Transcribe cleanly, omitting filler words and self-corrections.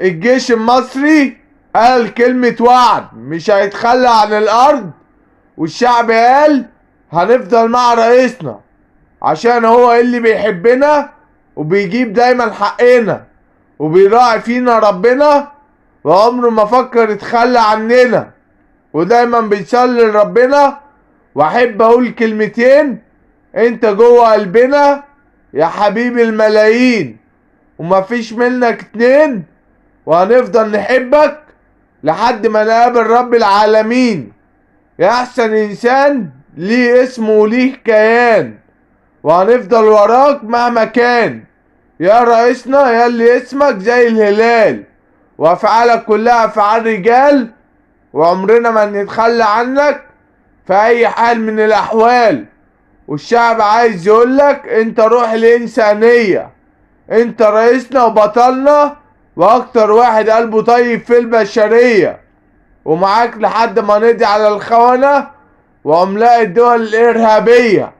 الجيش المصري قال كلمة وعد مش هيتخلى عن الأرض، والشعب قال هنفضل مع رئيسنا عشان هو اللي بيحبنا وبيجيب دايما حقنا وبيراعي فينا ربنا، وعمره ما فكر يتخلى عننا، ودايما بيصلي لربنا. واحب اقول كلمتين: انت جوه قلبنا يا حبيب الملايين، ومفيش منك اتنين، وهنفضل نحبك لحد ما نقابل رب العالمين. يا احسن انسان ليه اسم وليه كيان، وهنفضل وراك مهما كان. يا رئيسنا يا اللي اسمك زي الهلال، وافعالك كلها افعال رجال، وعمرنا ما نتخلى عنك في اي حال من الاحوال. والشعب عايز يقولك انت روح الانسانية، انت رئيسنا وبطلنا، واكتر واحد قلبه طيب في البشرية، ومعاك لحد ما نقضي على الخونة وعملاء الدول الارهابية.